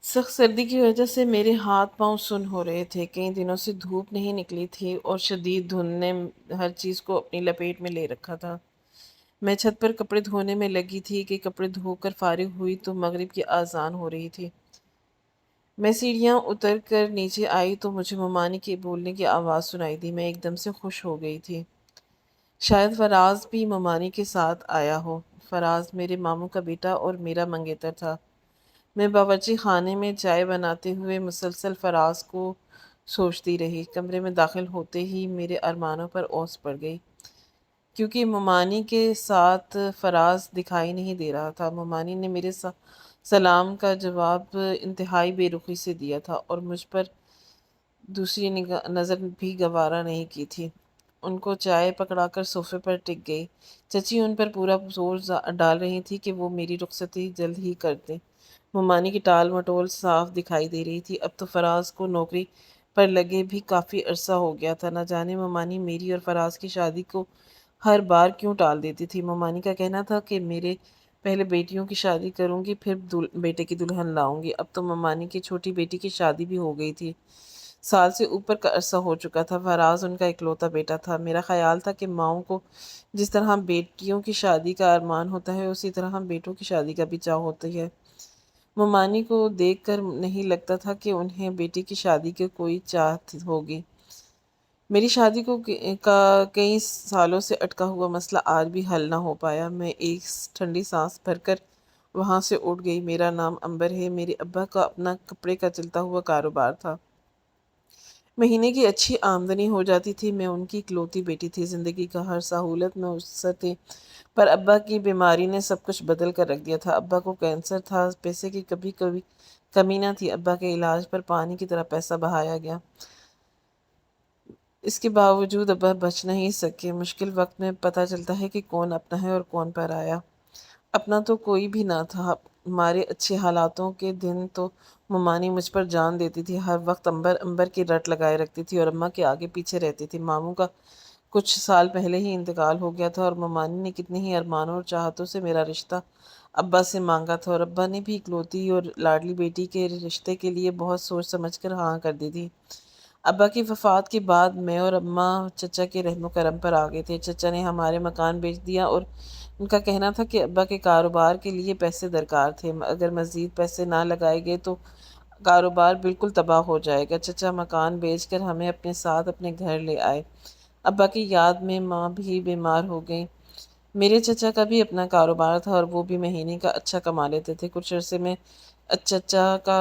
سخت سردی کی وجہ سے میرے ہاتھ پاؤں سن ہو رہے تھے۔ کئی دنوں سے دھوپ نہیں نکلی تھی اور شدید دھند نے ہر چیز کو اپنی لپیٹ میں لے رکھا تھا۔ میں چھت پر کپڑے دھونے میں لگی تھی کہ کپڑے دھو کر فارغ ہوئی تو مغرب کی اذان ہو رہی تھی۔ میں سیڑھیاں اتر کر نیچے آئی تو مجھے ممانی کے بولنے کی آواز سنائی دی۔ میں ایک دم سے خوش ہو گئی تھی۔ شاید فراز بھی ممانی کے ساتھ آیا ہو۔ فراز میرے ماموں کا بیٹا اور میرا منگیتر تھا۔ میں باورچی خانے میں چائے بناتے ہوئے مسلسل فراز کو سوچتی رہی۔ کمرے میں داخل ہوتے ہی میرے ارمانوں پر اوس پڑ گئی، کیونکہ ممانی کے ساتھ فراز دکھائی نہیں دے رہا تھا۔ ممانی نے میرے سلام کا جواب انتہائی بے رخی سے دیا تھا اور مجھ پر دوسری نظر بھی گوارا نہیں کی تھی۔ ان کو چائے پکڑا کر صوفے پر ٹک گئی۔ چچی ان پر پورا زور ڈال رہی تھی کہ وہ میری رخصتی جلد ہی کر دیں۔ ممانی کی ٹال مٹول صاف دکھائی دے رہی تھی۔ اب تو فراز کو نوکری پر لگے بھی کافی عرصہ ہو گیا تھا۔ نہ جانے ممانی میری اور فراز کی شادی کو ہر بار کیوں ٹال دیتی تھی۔ ممانی کا کہنا تھا کہ میرے پہلے بیٹیوں کی شادی کروں گی پھر بیٹے کی دلہن لاؤں گی۔ اب تو ممانی کی چھوٹی بیٹی کی شادی بھی ہو گئی تھی۔ سال سے اوپر کا عرصہ ہو چکا تھا۔ فراز ان کا اکلوتا بیٹا تھا۔ میرا خیال تھا کہ ماؤں کو جس طرح بیٹیوں کی شادی کا ارمان ہوتا ہے اسی طرح بیٹوں کی شادی کا بھی چاو ہوتی ہے۔ ممانی کو دیکھ کر نہیں لگتا تھا کہ انہیں بیٹی کی شادی کی کوئی چاہت ہوگی۔ میری شادی کا کئی سالوں سے اٹکا ہوا مسئلہ آج بھی حل نہ ہو پایا۔ میں ایک ٹھنڈی سانس بھر کر وہاں سے اٹھ گئی۔ میرا نام عنبر ہے۔ میرے ابا کا اپنا کپڑے کا چلتا ہوا کاروبار تھا۔ مہینے کی اچھی آمدنی ہو جاتی تھی۔ میں ان کی اکلوتی بیٹی تھی۔ زندگی کا ہر سہولت میسر تھی، پر ابا کی بیماری نے سب کچھ بدل کر رکھ دیا تھا۔ ابا کو کینسر تھا۔ پیسے کی کبھی کمی نہ تھی۔ ابا کے علاج پر پانی کی طرح پیسہ بہایا گیا۔ اس کے باوجود ابا بچ نہیں سکے۔ مشکل وقت میں پتہ چلتا ہے کہ کون اپنا ہے اور کون پرایا۔ اپنا تو کوئی بھی نہ تھا۔ ہمارے اچھے حالاتوں کے دن تو ممانی مجھ پر جان دیتی تھی۔ ہر وقت عنبر کی رٹ لگائے رکھتی تھی اور اماں کے آگے پیچھے رہتی تھی۔ ماموں کا کچھ سال پہلے ہی انتقال ہو گیا تھا اور ممانی نے کتنی ہی ارمانوں اور چاہتوں سے میرا رشتہ ابا سے مانگا تھا اور ابا نے بھی اکلوتی اور لاڈلی بیٹی کے رشتے کے لیے بہت سوچ سمجھ کر ہاں کر دی تھی۔ ابا کی وفات کے بعد میں اور اماں چچا کے رحم و کرم پر آ گئے تھے۔ چچا نے ہمارے مکان بیچ دیا اور ان کا کہنا تھا کہ ابا کے کاروبار کے لیے پیسے درکار تھے۔ اگر مزید پیسے نہ لگائے گئے تو کاروبار بالکل تباہ ہو جائے گا۔ چچا مکان بیچ کر ہمیں اپنے ساتھ اپنے گھر لے آئے۔ ابا کی یاد میں ماں بھی بیمار ہو گئی۔ میرے چچا کا بھی اپنا کاروبار تھا اور وہ بھی مہینے کا اچھا کما لیتے تھے۔ کچھ عرصے میں چچا کا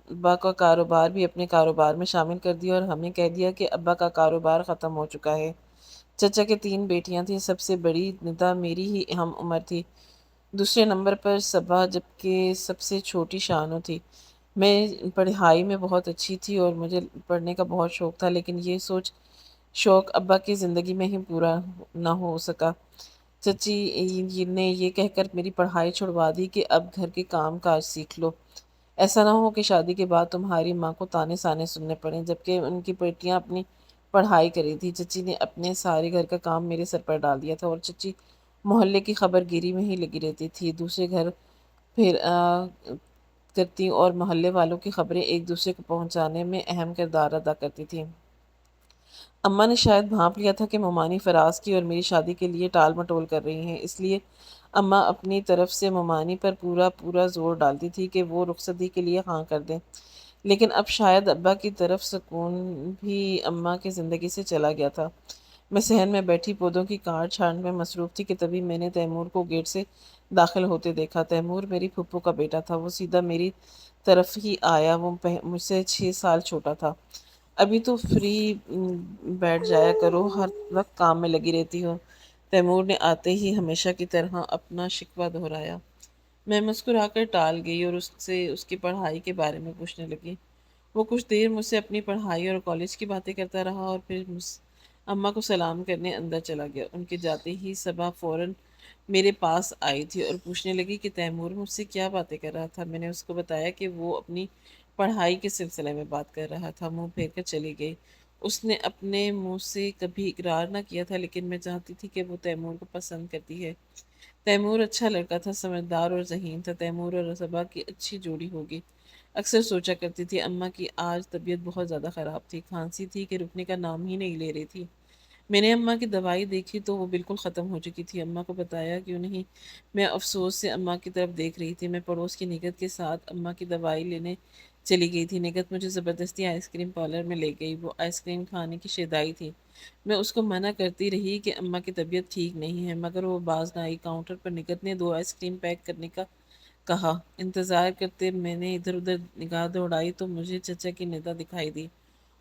ابا کا کاروبار بھی اپنے کاروبار میں شامل کر دیا اور ہمیں کہہ دیا کہ ابا کا کاروبار ختم ہو چکا ہے۔ چچا کے 3 بیٹیاں تھیں۔ سب سے بڑی ندا میری ہی ہم عمر تھی۔ دوسرے نمبر پر صبا، جبکہ سب سے چھوٹی شانو تھی۔ میں پڑھائی میں بہت اچھی تھی اور مجھے پڑھنے کا بہت شوق تھا، لیکن یہ شوق ابا کی زندگی میں ہی پورا نہ ہو سکا۔ چچی نے یہ کہہ کر میری پڑھائی چھڑوا دی کہ اب گھر کے کام کاج سیکھ لو، ایسا نہ ہو کہ شادی کے بعد تمہاری ماں کو تانے سانے سننے پڑیں، جبکہ ان کی بیٹیاں اپنی پڑھائی کری تھی۔ چچی نے اپنے سارے گھر کا کام میرے سر پر ڈال دیا تھا اور چچی محلے کی خبر گیری میں ہی لگی رہتی تھی۔ دوسرے گھر پھر کرتی اور محلے والوں کی خبریں ایک دوسرے کو پہنچانے میں اہم کردار ادا کرتی تھیں۔ اماں نے شاید بھانپ لیا تھا کہ ممانی فراز کی اور میری شادی کے لیے ٹال مٹول کر رہی ہیں، اس لیے اماں اپنی طرف سے ممانی پر پورا زور ڈالتی تھی کہ وہ رخصتی کے لیے ہاں کر دیں۔ لیکن اب شاید ابا کی طرف سکون بھی اماں کی زندگی سے چلا گیا تھا۔ میں صحن میں بیٹھی پودوں کی کاٹ چھانٹ میں مصروف تھی کہ تبھی میں نے تیمور کو گیٹ سے داخل ہوتے دیکھا۔ تیمور میری پھپھو کا بیٹا تھا۔ وہ سیدھا میری طرف ہی آیا۔ وہ مجھ سے 6 سال چھوٹا تھا۔ ابھی تو فری بیٹھ جایا کرو، ہر وقت کام میں لگی رہتی ہو، تیمور نے آتے ہی ہمیشہ کی طرح اپنا شکوہ دہرایا۔ میں مسکرا کر ٹال گئی اور اس سے اس کی پڑھائی کے بارے میں پوچھنے لگی۔ وہ کچھ دیر مجھ سے اپنی پڑھائی اور کالج کی باتیں کرتا رہا اور پھر اماں کو سلام کرنے اندر چلا گیا۔ ان کے جاتے ہی صبا فوراً میرے پاس آئی تھی اور پوچھنے لگی کہ تیمور مجھ سے کیا باتیں کر رہا تھا۔ میں نے اس کو بتایا کہ وہ اپنی پڑھائی کے سلسلے میں بات کر رہا تھا۔ منہ پھیر کر چلی گئی۔ اس نے اپنے منہ سے کبھی اقرار نہ کیا تھا، لیکن میں جانتی تھی کہ وہ تیمور کو پسند کرتی ہے۔ تیمور اچھا لڑکا تھا، سمجھدار اور ذہین تھا۔ تیمور اور صبا کی اچھی جوڑی ہوگی۔ اکثر سوچا کرتی تھی اماں کی آج طبیعت بہت زیادہ خراب تھی، کھانسی تھی کہ رکنے کا نام ہی نہیں لے رہی تھی۔ میں نے اماں کی دوائی دیکھی تو وہ بالکل ختم ہو چکی تھی۔ اماں کو بتایا کیوں نہیں؟ میں افسوس سے اماں کی طرف دیکھ رہی تھی۔ میں پڑوس کی نگت کے ساتھ اماں کی دوائی لینے چلی گئی تھی۔ نگت مجھے زبردستی آئس کریم پارلر میں لے گئی۔ وہ آئس کریم کھانے کی شیدائی تھی۔ میں اس کو منع کرتی رہی کہ اماں کی طبیعت ٹھیک نہیں ہے، مگر وہ باز نہ آئی۔ کاؤنٹر پر نگت نے 2 آئس کریم پیک کرنے کا کہا۔ انتظار کرتے میں نے ادھر ادھر نگاہ دوڑائی تو مجھے چچا کی ندا دکھائی دی۔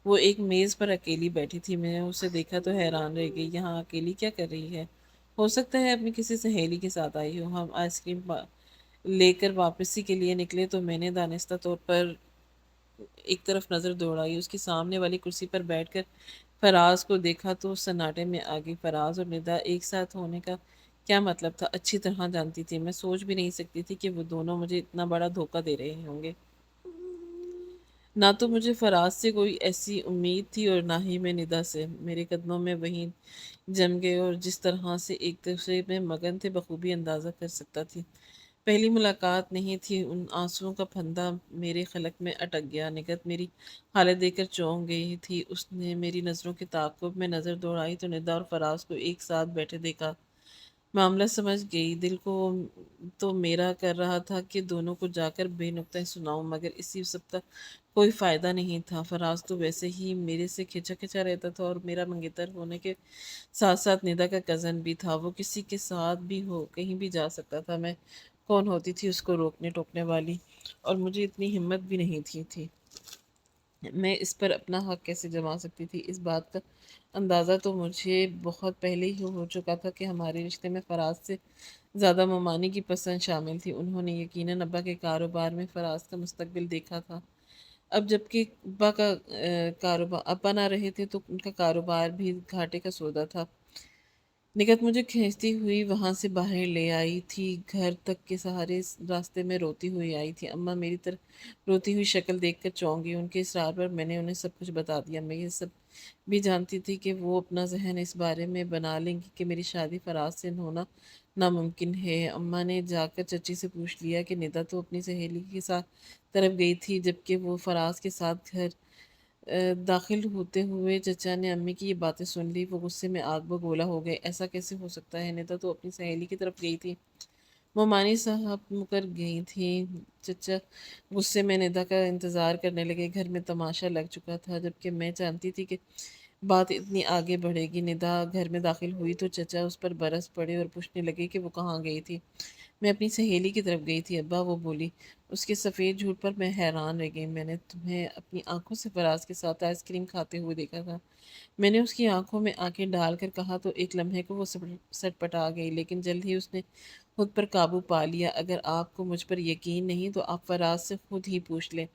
وہ ایک میز پر اکیلی بیٹھی تھی۔ میں نے اسے دیکھا تو حیران رہ گئی۔ یہاں اکیلی کیا کر رہی ہے؟ ہو سکتا ہے اپنی کسی سہیلی کے ساتھ آئی ہو۔ ہم آئس کریم لے کر واپسی کے لیے نکلے تو میں نے دانستہ طور پر ایک طرف نظر دوڑائی۔ اس کے سامنے والی کرسی پر بیٹھ کر فراز کو دیکھا تو سناٹے میں آ گئی۔ فراز اور ندا ایک ساتھ ہونے کا کیا مطلب تھا اچھی طرح جانتی تھی۔ میں سوچ بھی نہیں سکتی تھی کہ وہ دونوں مجھے اتنا بڑا دھوکہ دے رہے ہوں گے۔ نہ تو مجھے فراز سے کوئی ایسی امید تھی اور نہ ہی میں ندا سے۔ میرے قدموں میں وہیں جم گئے اور جس طرح سے ایک دوسرے میں مگن تھے بخوبی اندازہ کر سکتا تھی۔ پہلی ملاقات نہیں تھی۔ ان آنسوؤں کا پھندہ میرے خلق میں اٹک گیا۔ نگت میری حالت دیکھ کر چونک گئی تھی۔ اس نے میری نظروں کے تعاقب میں نظر دوڑائی تو ندا اور فراز کو ایک ساتھ بیٹھے دیکھا۔ معاملہ سمجھ گئی۔ دل کو تو میرا کر رہا تھا کہ دونوں کو جا کر بے نقطہ سناؤں، مگر اسی سب کا کوئی فائدہ نہیں تھا۔ فراز تو ویسے ہی میرے سے کھچا کھچا رہتا تھا اور میرا منگیتر ہونے کے ساتھ ساتھ ندا کا کزن بھی تھا۔ وہ کسی کے ساتھ بھی ہو کہیں بھی جا سکتا تھا۔ میں کون ہوتی تھی اس کو روکنے ٹوکنے والی؟ اور مجھے اتنی ہمت بھی نہیں تھی میں اس پر اپنا حق کیسے جما سکتی تھی؟ اس بات کا اندازہ تو مجھے بہت پہلے ہی ہو چکا تھا کہ ہمارے رشتے میں فراز سے زیادہ ممانی کی پسند شامل تھی۔ انہوں نے یقیناً ابا کے کاروبار میں فراز کا مستقبل دیکھا تھا۔ اب جب کہ ابا کا کاروبار ابا نہ رہے تھے تو ان کا کاروبار بھی گھاٹے کا سودا تھا۔ نگہت مجھے کھینچتی ہوئی وہاں سے باہر لے آئی تھی۔ گھر تک کے سہارے راستے میں روتی ہوئی آئی تھی۔ اماں میری طرف روتی ہوئی شکل دیکھ کر چونک گئی۔ ان کے اصرار پر میں نے انہیں سب کچھ بتا دیا۔ میں یہ سب بھی جانتی تھی کہ وہ اپنا ذہن اس بارے میں بنا لیں گی کہ میری شادی فراز سے ہونا ناممکن ہے۔ اماں نے جا کر چچی سے پوچھ لیا کہ ندا تو اپنی سہیلی کے ساتھ طرف گئی تھی جبکہ وہ فراز کے ساتھ گھر داخل ہوتے ہوئے چچا نے امی کی یہ باتیں سن لی۔ وہ غصے میں آگ بگولا ہو گئے۔ ایسا کیسے ہو سکتا ہے؟ ندا تو اپنی سہیلی کی طرف گئی تھی۔ ممانی صاحب مکر گئی تھیں۔ چچا غصے میں ندا کا انتظار کرنے لگے۔ گھر میں تماشا لگ چکا تھا جبکہ میں جانتی تھی کہ بات اتنی آگے بڑھے گی۔ ندا گھر میں داخل ہوئی تو چچا اس پر برس پڑے اور پوچھنے لگے کہ وہ کہاں گئی تھی۔ میں اپنی سہیلی کی طرف گئی تھی ابا، وہ بولی۔ اس کے سفید جھوٹ پر میں حیران رہ گئی۔ میں نے تمہیں اپنی آنکھوں سے فراز کے ساتھ آئس کریم کھاتے ہوئے دیکھا تھا۔ میں نے اس کی آنکھوں میں آنکھیں ڈال کر کہا تو ایک لمحے کو وہ سٹ پٹا گئی، لیکن جلد ہی اس نے خود پر قابو پا لیا۔ اگر آپ کو مجھ پر یقین نہیں تو آپ فراز سے خود ہی پوچھ لیں۔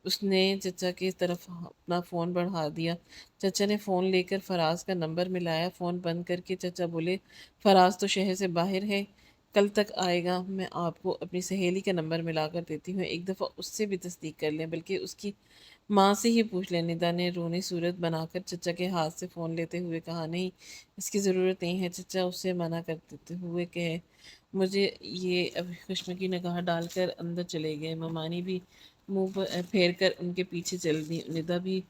اس نے چچا کی طرف اپنا فون بڑھا دیا۔ چچا نے فون لے کر فراز کا نمبر ملایا۔ فون بند کر کے چچا بولے، فراز تو شہر سے باہر ہے، کل تک آئے گا۔ میں آپ کو اپنی سہیلی کا نمبر ملا کر دیتی ہوں، ایک دفعہ اس سے بھی تصدیق کر لیں، بلکہ اس کی ماں سے ہی پوچھ لیں۔ ندا نے رونی صورت بنا کر چچا کے ہاتھ سے فون لیتے ہوئے کہا، نہیں، اس کی ضرورت نہیں ہے۔ چچا اسے منع کر دیتے ہوئے کہ مجھے یہ ابھی خشمگی نگاہ ڈال کر اندر چلے گئے۔ ممانی بھی منہ پھیر کر ان کے پیچھے چل دی۔ ندا بھی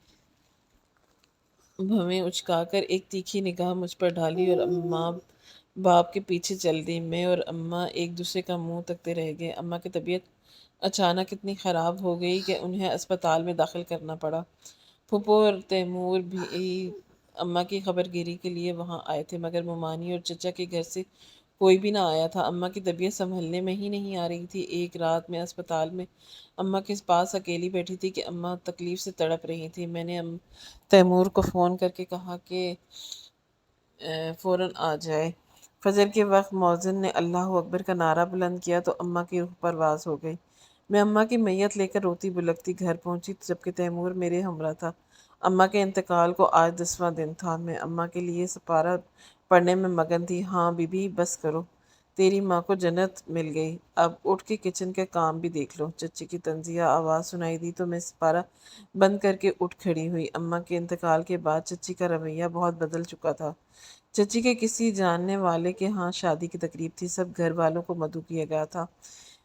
بھویں اچکا کر ایک تیکھی نگاہ مجھ پر ڈالی اور اماں باپ کے پیچھے چل دی۔ میں اور اماں ایک دوسرے کا منہ تکتے رہ گئے۔ اماں کی طبیعت اچانک اتنی خراب ہو گئی کہ انہیں اسپتال میں داخل کرنا پڑا۔ پھوپھو اور تیمور بھی اماں کی خبر گیری کے لیے وہاں آئے تھے، مگر ممانی اور چچا کے گھر سے کوئی بھی نہ آیا تھا۔ اماں کی طبیعت سنبھلنے میں ہی نہیں آ رہی تھی۔ ایک رات میں اسپتال میں اماں کے پاس اکیلی بیٹھی تھی کہ اماں تکلیف سے تڑپ رہی تھی۔ میں نے تیمور کو فون کر کے کہا کہ فوراً آ جائے۔ فجر کے وقت مؤذن نے اللہ اکبر کا نعرہ بلند کیا تو اماں کی روح پرواز ہو گئی۔ میں اماں کی میت لے کر روتی بلکتی گھر پہنچی جبکہ تیمور میرے ہمراہ تھا۔ اماں کے انتقال کو آج 10واں دن تھا۔ میں اماں کے لیے سپارہ پڑھنے میں مگن تھی۔ ہاں بی بی بس کرو، تیری ماں کو جنت مل گئی، اب اٹھ کے کچن کا کام بھی دیکھ لو۔ چچی کی طنزیہ آواز سنائی دی تو میں سپارہ بند کر کے اٹھ کھڑی ہوئی۔ اماں کے انتقال کے بعد چچی کا رویہ بہت بدل چکا تھا۔ چچی کے کسی جاننے والے کے ہاں شادی کی تقریب تھی، سب گھر والوں کو مدعو کیا گیا تھا۔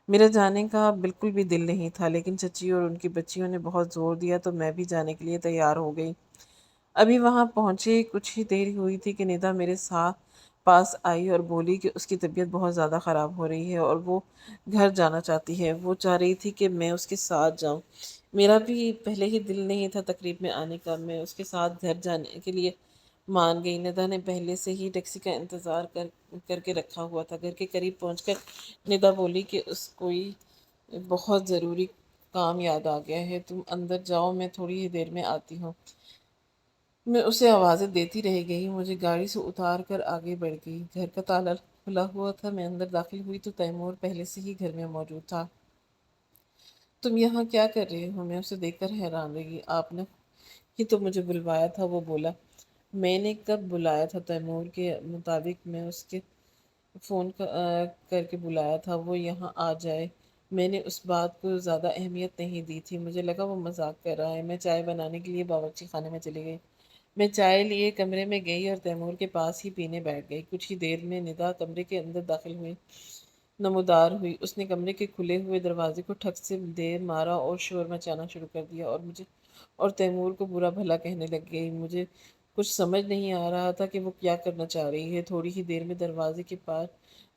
میرا جانے کا بالکل بھی دل نہیں تھا، لیکن چچی اور ان کی بچیوں نے بہت زور دیا تو میں بھی جانے کے لیے تیار ہو گئی۔ ابھی وہاں پہنچے کچھ ہی دیر ہوئی تھی کہ ندا میرے ساتھ پاس آئی اور بولی کہ اس کی طبیعت بہت زیادہ خراب ہو رہی ہے اور وہ گھر جانا چاہتی ہے۔ وہ چاہ رہی تھی کہ میں اس کے ساتھ جاؤں۔ میرا بھی پہلے ہی دل نہیں تھا تقریب میں آنے کا، میں اس کے ساتھ گھر جانے کے لیے مان گئی۔ ندا نے پہلے سے ہی ٹیکسی کا انتظار کر کے رکھا ہوا تھا۔ گھر کے قریب پہنچ کر ندا بولی کہ اس کوئی بہت ضروری کام یاد آ گیا ہے، تم اندر جاؤ، میں تھوڑی ہی دیر میں آتی ہوں۔ میں اسے آوازیں دیتی رہ گئی، مجھے گاڑی سے اتار کر آگے بڑھ گئی۔ گھر کا تالا کھلا ہوا تھا، میں اندر داخل ہوئی تو تیمور پہلے سے ہی گھر میں موجود تھا۔ تم یہاں کیا کر رہے ہو؟ میں اسے دیکھ کر حیران رہی۔ آپ نے ہی تو مجھے بلوایا تھا، وہ بولا۔ میں نے کب بلایا تھا؟ تیمور کے مطابق میں اس کے فون کر کے بلایا تھا وہ یہاں آ جائے۔ میں نے اس بات کو زیادہ اہمیت نہیں دی تھی، مجھے لگا وہ مذاق کر رہا ہے۔ میں چائے بنانے کے لیے باورچی خانے میں چلی گئی۔ میں چائے لیے کمرے میں گئی اور تیمور کے پاس ہی پینے بیٹھ گئی۔ کچھ ہی دیر میں ندا کمرے کے اندر داخل ہوئی، نمودار ہوئی۔ اس نے کمرے کے کھلے ہوئے دروازے کو ٹھک سے دے مارا اور شور مچانا شروع کر دیا اور مجھے اور تیمور کو برا بھلا کہنے لگ گئی۔ مجھے کچھ سمجھ نہیں آ رہا تھا کہ وہ کیا کرنا چاہ رہی ہے۔ تھوڑی ہی دیر میں دروازے کے پاس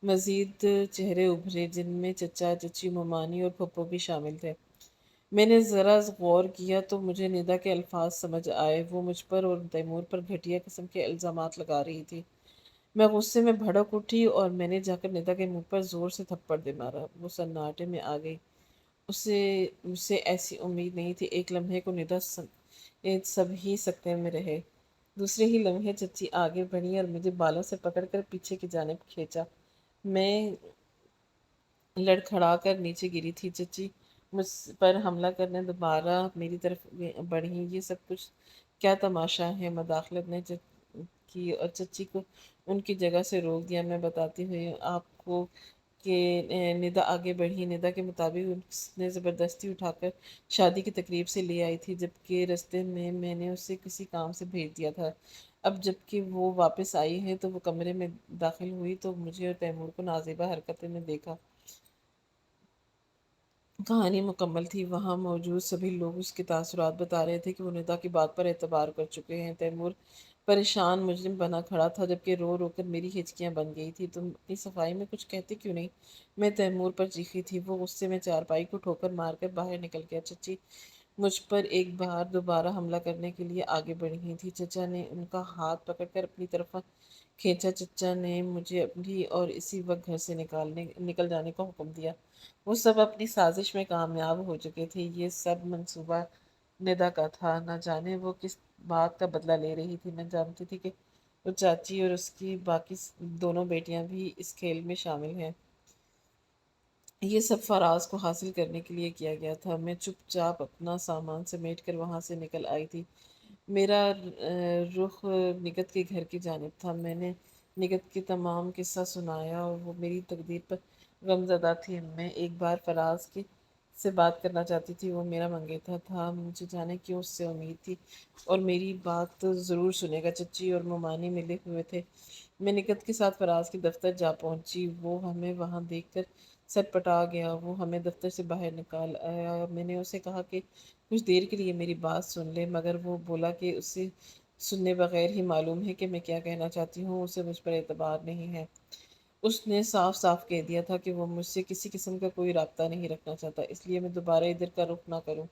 مزید چہرے ابھرے، جن میں چچا، چچی، ممانی اور پھپھو بھی شامل تھے۔ میں نے ذرا غور کیا تو مجھے ندا کے الفاظ سمجھ آئے۔ وہ مجھ پر اور تیمور پر گھٹیا قسم کے الزامات لگا رہی تھی۔ میں غصے میں بھڑک اٹھی اور میں نے جا کر ندا کے منہ پر زور سے تھپڑ دے مارا۔ وہ سناٹے میں آ گئی۔ اسے مجھ سے ایسی امید نہیں تھی۔ ایک لمحے کو ندا سب ہی سکتے میں رہے۔ دوسرے ہی لمحے چچی آگے بڑھی اور مجھے بالوں سے پکڑ کر پیچھے کی جانب کھینچا۔ میں لڑکھڑا کر نیچے گری تھی۔ چچی مجھ پر حملہ کرنے دوبارہ میری طرف بڑھی۔ یہ سب کچھ کیا تماشا ہے؟ مداخلت نے کی اور چچی کو ان کی جگہ سے روک دیا۔ میں بتاتی ہوئی آپ کو کہ ندا آگے بڑھی۔ ندا کے مطابق اس نے زبردستی اٹھا کر شادی کی تقریب سے لے آئی تھی، جبکہ رستے میں نے اسے کسی کام سے بھیج دیا تھا۔ اب جب کہ وہ واپس آئی ہے تو وہ کمرے میں داخل ہوئی تو مجھے اور تیمور کو نازیبہ حرکتیں میں دیکھا۔ کہانی مکمل تھی۔ وہاں موجود سبھی لوگ اس کے تاثرات بتا رہے تھے کہ وہ ندا کی بات پر اعتبار کر چکے ہیں۔ تیمور پریشان مجرم بنا کھڑا تھا، جبکہ رو رو کر میری ہچکیاں بن گئی تھی۔ تم اپنی صفائی میں کچھ کہتے کیوں نہیں؟ میں تیمور پر چیخی تھی۔ وہ غصے میں چارپائی کو ٹھوکر مار کر باہر نکل گیا۔ چچی مجھ پر ایک بار دوبارہ حملہ کرنے کے لیے آگے بڑھی تھی۔ چچا نے ان کا ہاتھ پکڑ کر اپنی طرف کھینچا۔ چچا نے مجھے ابھی اور اسی وقت گھر سے نکل جانے کا حکم دیا۔ وہ سب اپنی سازش میں کامیاب ہو چکے تھے۔ یہ سب منصوبہ ندا کا تھا۔ نہ جانے وہ کس بات کا بدلہ لے رہی تھی۔ میں جانتی تھی کہ وہ چاچی اور اس کی باقی دونوں بیٹیاں بھی اس کھیل میں شامل ہیں۔ یہ سب فراز کو حاصل کرنے کے لیے کیا گیا تھا۔ میں چپ چاپ اپنا سامان سمیٹ کر وہاں سے نکل آئی تھی۔ میرا رخ نگت کے گھر کی جانب تھا۔ میں نے نگت کی تمام قصہ سنایا اور وہ میری تقدیر پر غمزدہ تھی۔ میں ایک بار فراز سے بات کرنا چاہتی تھی، وہ میرا منگیتر تھا۔ مجھے جانے کیوں اس سے امید تھی اور میری بات ضرور سنے گا۔ چچی اور ممانی ملے ہوئے تھے۔ میں نگت کے ساتھ فراز کے دفتر جا پہنچی۔ وہ ہمیں وہاں دیکھ کر سٹ پٹا گیا۔ وہ ہمیں دفتر سے باہر نکال آیا۔ میں نے اسے کہا کہ کچھ دیر کے لیے میری بات سن لے، مگر وہ بولا کہ اسے سنے بغیر ہی معلوم ہے کہ میں کیا کہنا چاہتی ہوں۔ اسے مجھ پر اعتبار نہیں ہے۔ اس نے صاف صاف کہہ دیا تھا کہ وہ مجھ سے کسی قسم کا کوئی رابطہ نہیں رکھنا چاہتا، اس لیے میں دوبارہ ادھر کا رخ نہ کروں۔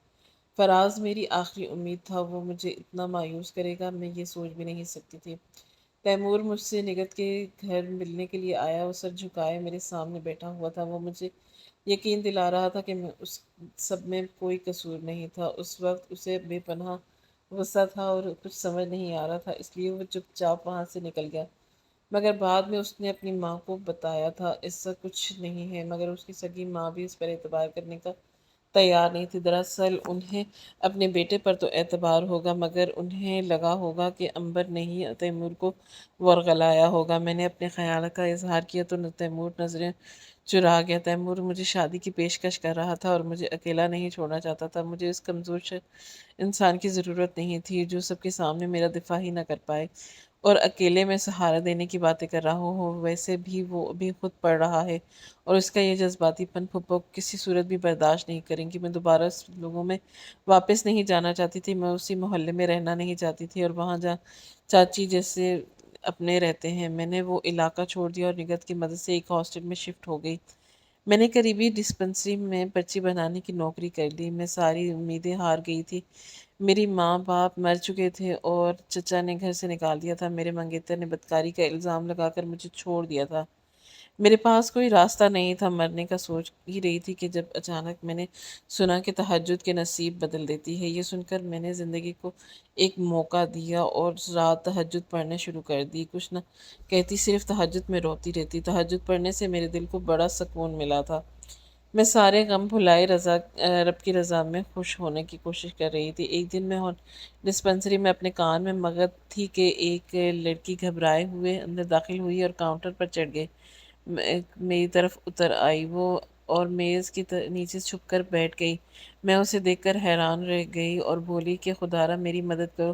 فراز میری آخری امید تھا۔ وہ مجھے اتنا مایوس کرے گا میں یہ سوچ بھی نہیں سکتی تھی۔ تیمور مجھ سے نگت کے گھر ملنے کے لیے آیا۔ وہ سر جھکائے میرے سامنے بیٹھا ہوا تھا۔ وہ مجھے یقین دلا رہا تھا کہ اس سب میں کوئی قصور نہیں تھا۔ اس وقت اسے بے پناہ غصہ تھا اور کچھ سمجھ نہیں آ رہا تھا، اس لیے وہ چپ چاپ وہاں سے نکل گیا۔ مگر بعد میں اس نے اپنی ماں کو بتایا تھا۔ ایسا کچھ نہیں ہے، مگر اس کی سگی ماں بھی اس پر اعتبار کرنے کا تیار نہیں تھی۔ دراصل انہیں اپنے بیٹے پر تو اعتبار ہوگا، مگر انہیں لگا ہوگا کہ عنبر نے ہی تیمور کو ورغلایا ہوگا۔ میں نے اپنے خیالات کا اظہار کیا تو تیمور نظریں چرا گیا۔ تیمور مجھے شادی کی پیشکش کر رہا تھا اور مجھے اکیلا نہیں چھوڑنا چاہتا تھا۔ مجھے اس کمزور انسان کی ضرورت نہیں تھی جو سب کے سامنے میرا دفاع ہی نہ کر پائے۔ اور اکیلے میں سہارا دینے کی باتیں کر رہا ہو، ویسے بھی وہ ابھی خود پڑھ رہا ہے، اور اس کا یہ جذباتی پن پھپھو کسی صورت بھی برداشت نہیں کریں گی۔ میں دوبارہ اس لوگوں میں واپس نہیں جانا چاہتی تھی، میں اسی محلے میں رہنا نہیں چاہتی تھی، اور وہاں جہاں چاچی جیسے اپنے رہتے ہیں۔ میں نے وہ علاقہ چھوڑ دیا اور نگت کی مدد سے ایک ہاسٹل میں شفٹ ہو گئی۔ میں نے قریبی ڈسپنسری میں پرچی بنانے کی نوکری کر لی۔ میں ساری امیدیں ہار گئی تھی۔ میری ماں باپ مر چکے تھے اور چچا نے گھر سے نکال دیا تھا۔ میرے منگیتر نے بدکاری کا الزام لگا کر مجھے چھوڑ دیا تھا۔ میرے پاس کوئی راستہ نہیں تھا۔ مرنے کا سوچ ہی رہی تھی کہ جب اچانک میں نے سنا کہ تہجد کے نصیب بدل دیتی ہے۔ یہ سن کر میں نے زندگی کو ایک موقع دیا اور رات تہجد پڑھنا شروع کر دی۔ کچھ نہ کہتی، صرف تہجد میں روتی رہتی۔ تہجد پڑھنے سے میرے دل کو بڑا سکون ملا تھا۔ میں سارے غم بھلائے رب کی رضا میں خوش ہونے کی کوشش کر رہی تھی۔ ایک دن میں ڈسپنسری میں اپنے کان میں مگن تھی کہ ایک لڑکی گھبرائے ہوئے اندر داخل ہوئی اور کاؤنٹر پر چڑھ گئی، میری طرف اتر آئی وہ اور میز کی نیچے چھپ کر بیٹھ گئی۔ میں اسے دیکھ کر حیران رہ گئی اور بولی کہ خدارا میری مدد کرو،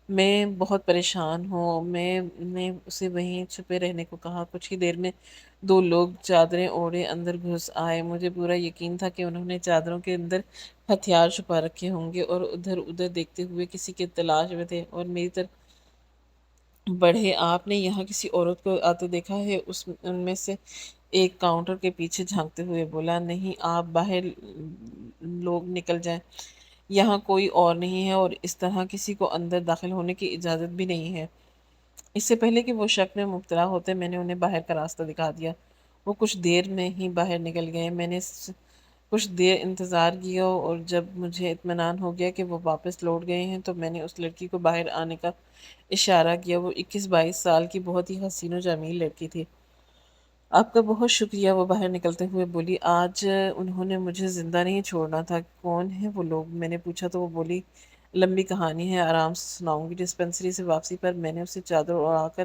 میں بہت پریشان ہوں۔ میں نے اسے وہیں چھپے رہنے کو کہا۔ کچھ ہی دیر میں دو لوگ چادریں اوڑھے اندر گھس آئے۔ مجھے پورا یقین تھا کہ انہوں نے چادروں کے اندر ہتھیار چھپا رکھے ہوں گے اور ادھر ادھر دیکھتے ہوئے کسی کی تلاش میں تھے اور میری طرف بڑھے۔ آپ نے یہاں کسی عورت کو آتے دیکھا ہے؟ ان میں سے ایک کاؤنٹر کے پیچھے جھانکتے ہوئے بولا۔ نہیں، آپ باہر لوگ نکل جائیں، یہاں کوئی اور نہیں ہے اور اس طرح کسی کو اندر داخل ہونے کی اجازت بھی نہیں ہے۔ اس سے پہلے کہ وہ شک میں مبتلا ہوتے میں نے انہیں باہر کا راستہ دکھا دیا۔ وہ کچھ دیر میں ہی باہر نکل گئے۔ میں نے کچھ دیر انتظار کیا اور جب مجھے اطمینان ہو گیا کہ وہ واپس لوٹ گئے ہیں تو میں نے اس لڑکی کو باہر آنے کا اشارہ کیا۔ وہ 21-22 سال کی بہت ہی حسین و جمیل لڑکی تھی۔ آپ کا بہت شکریہ، وہ باہر نکلتے ہوئے بولی۔ آج انہوں نے مجھے زندہ نہیں چھوڑنا تھا۔ کون ہیں وہ لوگ؟ میں نے پوچھا تو وہ بولی، لمبی کہانی ہے، آرام سے سناؤں گی۔ ڈسپنسری سے واپسی پر میں نے اسے چادر اڑا کر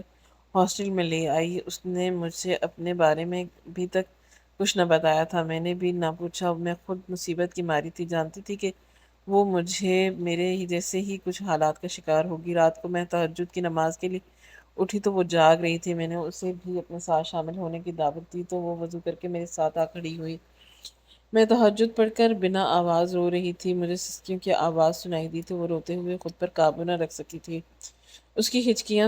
ہاسٹل میں لے آئی۔ اس نے مجھ سے اپنے بارے میں بھی تک کچھ نہ بتایا تھا، میں نے بھی نہ پوچھا۔ میں خود مصیبت کی ماری تھی، جانتی تھی کہ وہ مجھے میرے ہی جیسے ہی کچھ حالات کا شکار ہوگی۔ رات کو میں تہجد کی نماز کے لیے اٹھی تو وہ جاگ رہی تھی۔ میں نے اسے بھی اپنے ساتھ شامل ہونے کی دعوت دی تو وہ وضو کر کے میرے ساتھ آ کھڑی ہوئی۔ میں تہجد پڑھ کر بنا آواز رو رہی تھی۔ مجھے سسکیوں کی آواز سنائی دی تو وہ روتے ہوئے خود پر قابو نہ رکھ سکی تھی۔ اس کی ہچکیاں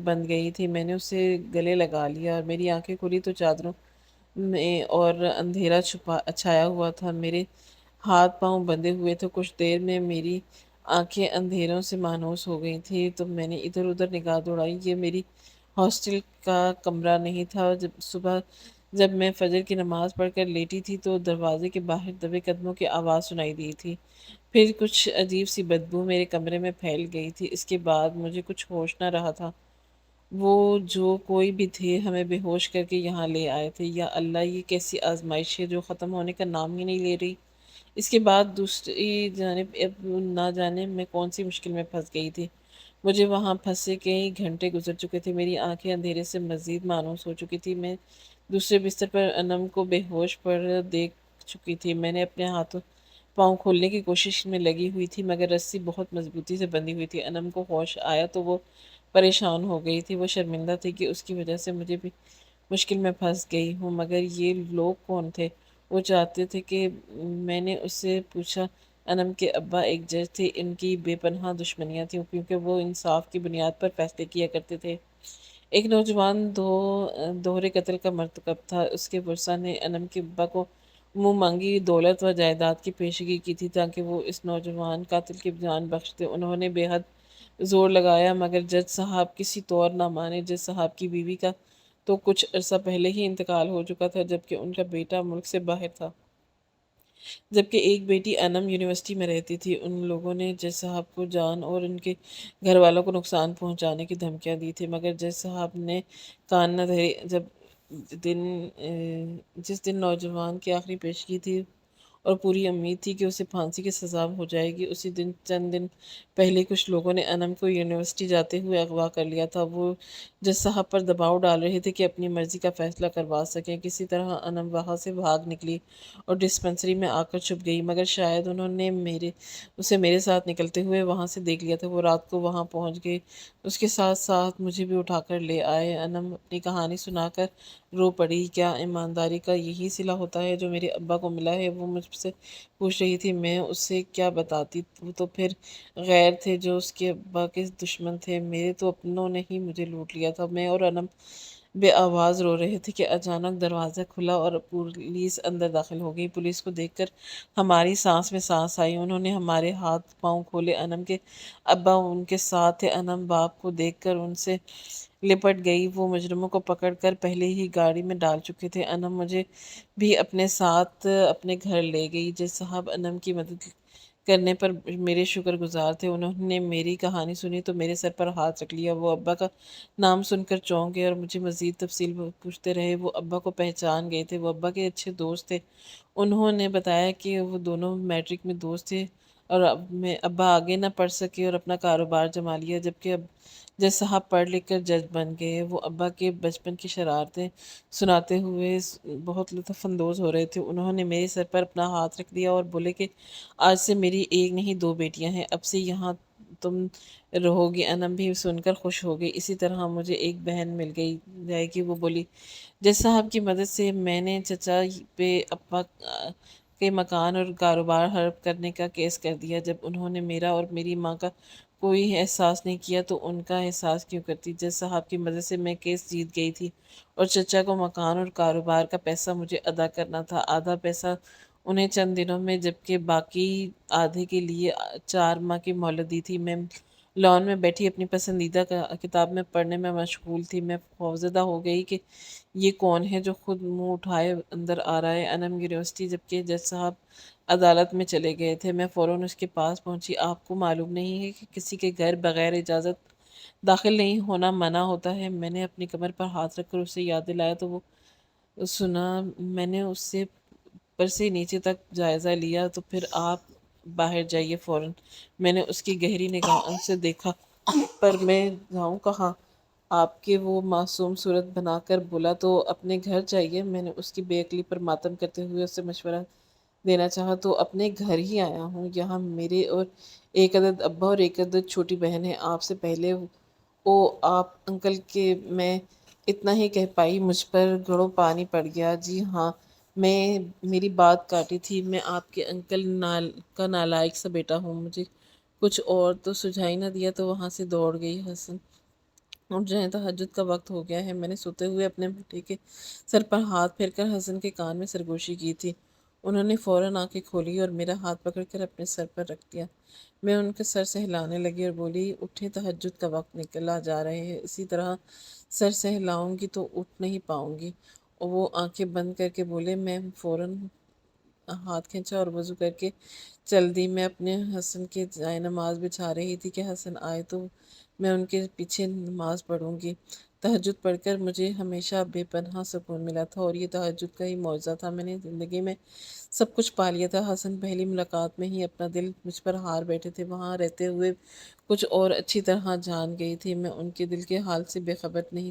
بند گئی تھی۔ میں نے اسے گلے لگا لیا اور میری آنکھیں کھلی تو چادروں میں اور اندھیرا چھایا ہوا تھا۔ میرے ہاتھ پاؤں بندھے ہوئے تھے۔ کچھ دیر میں میری آنکھیں اندھیروں سے مانوس ہو گئی تھیں تو میں نے ادھر ادھر نگاہ دوڑائی۔ یہ میری ہاسٹل کا کمرہ نہیں تھا۔ جب میں فجر کی نماز پڑھ کر لیٹی تھی تو دروازے کے باہر دبے قدموں کی آواز سنائی دی تھی۔ پھر کچھ عجیب سی بدبو میرے کمرے میں پھیل گئی تھی۔ اس کے بعد مجھے کچھ ہوش نہ رہا تھا۔ وہ جو کوئی بھی تھے ہمیں بے ہوش کر کے یہاں لے آئے تھے۔ یا اللہ، یہ کیسی آزمائش ہے جو ختم ہونے کا نام ہی نہیں لے رہی۔ اس کے بعد دوسری جانب اب نہ جانے میں کون سی مشکل میں پھنس گئی تھی۔ مجھے وہاں پھنسے کئی گھنٹے گزر چکے تھے۔ میری آنکھیں اندھیرے سے مزید مانوس ہو چکی تھی۔ میں دوسرے بستر پر انم کو بے ہوش پر دیکھ چکی تھی۔ میں نے اپنے ہاتھوں پاؤں کھولنے کی کوشش میں لگی ہوئی تھی مگر رسی بہت مضبوطی سے بندھی ہوئی تھی۔ انم کو ہوش آیا تو وہ پریشان ہو گئی تھی۔ وہ شرمندہ تھی کہ اس کی وجہ سے مجھے بھی مشکل میں پھنس گئی ہوں۔ مگر یہ لوگ کون تھے؟ وہ چاہتے تھے کہ میں نے اس سے پوچھا۔ انم کے ابا ایک جج تھے۔ ان کی بے پناہ دشمنیاں تھیں کیونکہ وہ انصاف کی بنیاد پر فیصلے کیا کرتے تھے۔ ایک نوجوان دوہرے قتل کا مرتکب تھا۔ اس کے ورثاء نے انم کے ابا کو منہ مانگی دولت و جائیداد کی پیشگی کی تھی تاکہ وہ اس نوجوان قاتل کی جان بخش دے۔ انہوں نے بے حد زور لگایا مگر جج صاحب کسی طور نہ مانے۔ جج صاحب کی بیوی کا تو کچھ عرصہ پہلے ہی انتقال ہو چکا تھا جبکہ ان کا بیٹا ملک سے باہر تھا، جبکہ ایک بیٹی انم یونیورسٹی میں رہتی تھی۔ ان لوگوں نے جج صاحب کو جان اور ان کے گھر والوں کو نقصان پہنچانے کی دھمکیاں دی تھی مگر جج صاحب نے کان نہ دھرے۔ جس دن نوجوان کی آخری پیشگی تھی اور پوری امید تھی کہ اسے پھانسی کی سزا ہو جائے گی۔ اسی دن چند دن پہلے کچھ لوگوں نے انم کو یونیورسٹی جاتے ہوئے اغوا کر لیا تھا۔ وہ جج صاحب پر دباؤ ڈال رہے تھے کہ اپنی مرضی کا فیصلہ کروا سکیں۔ کسی طرح انم وہاں سے بھاگ نکلی اور ڈسپنسری میں آ کر چھپ گئی، مگر شاید انہوں نے اسے میرے ساتھ نکلتے ہوئے وہاں سے دیکھ لیا تھا۔ وہ رات کو وہاں پہنچ گئی، اس کے ساتھ ساتھ مجھے بھی اٹھا کر لے آئے۔ انم اپنی کہانی سنا کر رو پڑی۔ کیا ایمانداری کا یہی صلہ ہوتا ہے جو میرے ابا کو ملا ہے؟ وہ مجھ سے پوچھ رہی تھی۔ میں اسے کیا بتاتی، وہ تو پھر غیر تھے جو اس کے ابا کے دشمن تھے۔ میرے تو اپنوں نے ہی مجھے لوٹ لیا تھا۔ میں اور انم بے آواز رو رہے تھے کہ اچانک دروازہ کھلا اور پولیس اندر داخل ہو گئی۔ پولیس کو دیکھ کر ہماری سانس میں سانس آئی۔ انہوں نے ہمارے ہاتھ پاؤں کھولے۔ انم کے ابا ان کے ساتھ تھے۔ انم باپ کو دیکھ کر ان سے لپٹ گئی۔ وہ مجرموں کو پکڑ کر پہلے ہی گاڑی میں ڈال چکے تھے۔ انم مجھے بھی اپنے ساتھ اپنے گھر لے گئی۔ جج صاحب انم کی مدد کرنے پر میرے شکر گزار تھے۔ انہوں نے میری کہانی سنی تو میرے سر پر ہاتھ رکھ لیا۔ وہ ابا کا نام سن کر چونک گئے اور مجھے مزید تفصیل پوچھتے رہے۔ وہ ابا کو پہچان گئے تھے، وہ ابا کے اچھے دوست تھے۔ انہوں نے بتایا کہ وہ دونوں میٹرک میں دوست تھے اور ابا آگے نہ پڑھ سکے اور اپنا کاروبار جما لیا، جبکہ جج صاحب پڑھ لکھ کر جج بن گئے۔ وہ ابا کے بچپن کی شرارتیں سناتے ہوئے بہت لطف اندوز ہو رہے تھے۔ انہوں نے میرے سر پر اپنا ہاتھ رکھ دیا اور بولے کہ آج سے میری ایک نہیں دو بیٹیاں ہیں، اب سے یہاں تم رہو گی۔ انم بھی سن کر خوش ہو گئی۔ اسی طرح مجھے ایک بہن مل گئی جائے گی۔ وہ بولی، جج صاحب کی مدد سے میں نے چچا پہ ابا کے مکان اور کاروبار ہڑپ کرنے کا کیس کر دیا۔ جب انہوں نے میرا اور میری ماں کا کوئی احساس نہیں کیا تو ان کا احساس کیوں کرتی؟ جج صاحب کی مدد سے میں کیس جیت گئی تھی اور چچا کو مکان اور کاروبار کا پیسہ مجھے ادا کرنا تھا۔ آدھا پیسہ انہیں چند دنوں میں، جبکہ باقی آدھے کے لیے 4 ماہ کی مہلت دی تھی۔ میں لان میں بیٹھی اپنی پسندیدہ کتاب میں پڑھنے میں مشغول تھی۔ میں خوفزدہ ہو گئی کہ یہ کون ہے جو خود منہ اٹھائے اندر آ رہا ہے۔ انم یونیورسٹی، جبکہ جج صاحب عدالت میں چلے گئے تھے۔ میں فوراً اس کے پاس پہنچی۔ آپ کو معلوم نہیں ہے کہ کسی کے گھر بغیر اجازت داخل نہیں ہونا منع ہوتا ہے؟ میں نے اپنی کمر پر ہاتھ رکھ کر اسے یاد دلایا تو وہ سنا۔ میں نے اس سے پر سے نیچے تک جائزہ لیا۔ تو پھر آپ باہر جائیے فوراً۔ میں نے اس کی گہری نگاہوں سے دیکھا، پر میں جاؤں کہاں؟ آپ کے وہ معصوم صورت بنا کر بولا تو اپنے گھر جائیے۔ میں نے اس کی بے عقلی پر ماتم کرتے ہوئے اسے مشورہ دینا چاہا تو اپنے گھر ہی آیا ہوں۔ یہاں میرے اور ایک عدد ابا اور ایک عدد چھوٹی بہن ہے۔ آپ سے پہلے آپ انکل کے میں اتنا ہی کہہ پائی۔ مجھ پر گھڑوں پانی پڑ گیا۔ جی ہاں، میں میری بات کاٹی تھی۔ میں آپ کے انکل کا نالائق سا بیٹا ہوں۔ مجھے کچھ اور تو سجھائی نہ دیا تو وہاں سے دوڑ گئی۔ حسن، اٹھ جائیں، تہجد کا وقت ہو گیا ہے۔ میں نے سوتے ہوئے اپنے بیٹے کے سر پر ہاتھ پھیر کر حسن کے کان میں سرگوشی کی تھی۔ انہوں نے فوراً آنکھیں کھولی اور میرا ہاتھ پکڑ کر اپنے سر پر رکھ دیا۔ میں ان کے سر سہلانے لگی اور بولی، اٹھیں، تہجد کا وقت نکلا جا رہے ہیں، اسی طرح سر سہلاؤں گی تو اٹھ نہیں پاؤں گی۔ اور وہ آنکھیں بند کر کے بولے۔ میں فوراً ہاتھ کھینچا اور وضو کر کے چل دی۔ میں اپنے حسن کے جائے نماز بچھا رہی تھی کہ حسن آئے تو میں ان کے پیچھے نماز پڑھوں گی۔ تہجد پڑھ کر مجھے ہمیشہ بے پناہ سکون ملا تھا اور یہ تہجد کا ہی معجزہ تھا۔ میں نے زندگی میں سب کچھ پا لیا تھا۔ حسن پہلی ملاقات میں ہی اپنا دل مجھ پر ہار بیٹھے تھے۔ وہاں رہتے ہوئے کچھ اور اچھی طرح جان گئی تھی۔ میں ان کے دل کے حال سے بے خبر نہیں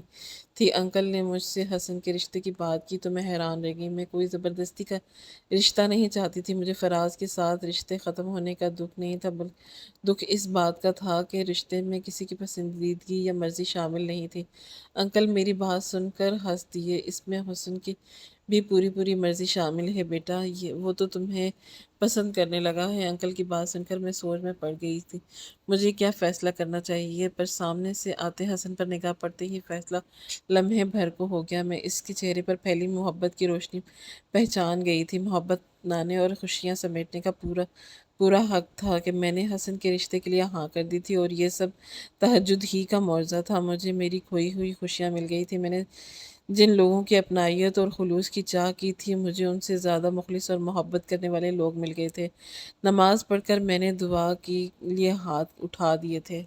تھی۔ انکل نے مجھ سے حسن کے رشتے کی بات کی تو میں حیران رہ گئی۔ میں کوئی زبردستی کا رشتہ نہیں چاہتی تھی۔ مجھے فراز کے ساتھ رشتے ختم ہونے کا دکھ نہیں تھا، بلکہ دکھ اس بات کا تھا کہ رشتے میں کسی کی پسندیدگی یا مرضی شامل نہیں تھی۔ انکل میری بات سن کر ہنس دیے۔ اس میں حسن کی بھی پوری مرضی شامل ہے بیٹا، وہ تو تمہیں پسند کرنے لگا ہے۔ انکل کی بات سن کر میں سوچ میں پڑ گئی تھی مجھے کیا فیصلہ کرنا چاہیے، پر سامنے سے آتے حسن پر نگاہ پڑتے ہی فیصلہ لمحے بھر کو ہو گیا۔ میں اس کے چہرے پر پھیلی محبت کی روشنی پہچان گئی تھی۔ محبت لانے اور خوشیاں سمیٹنے کا پورا حق تھا کہ میں نے حسن کے رشتے کے لیے ہاں کر دی تھی، اور یہ سب تہجد ہی کا معجزہ تھا۔ مجھے میری کھوئی ہوئی خوشیاں مل گئی تھی۔ میں نے جن لوگوں کی اپنائیت اور خلوص کی چاہ کی تھی، مجھے ان سے زیادہ مخلص اور محبت کرنے والے لوگ مل گئے تھے۔ نماز پڑھ کر میں نے دعا کے لیے ہاتھ اٹھا دیے تھے۔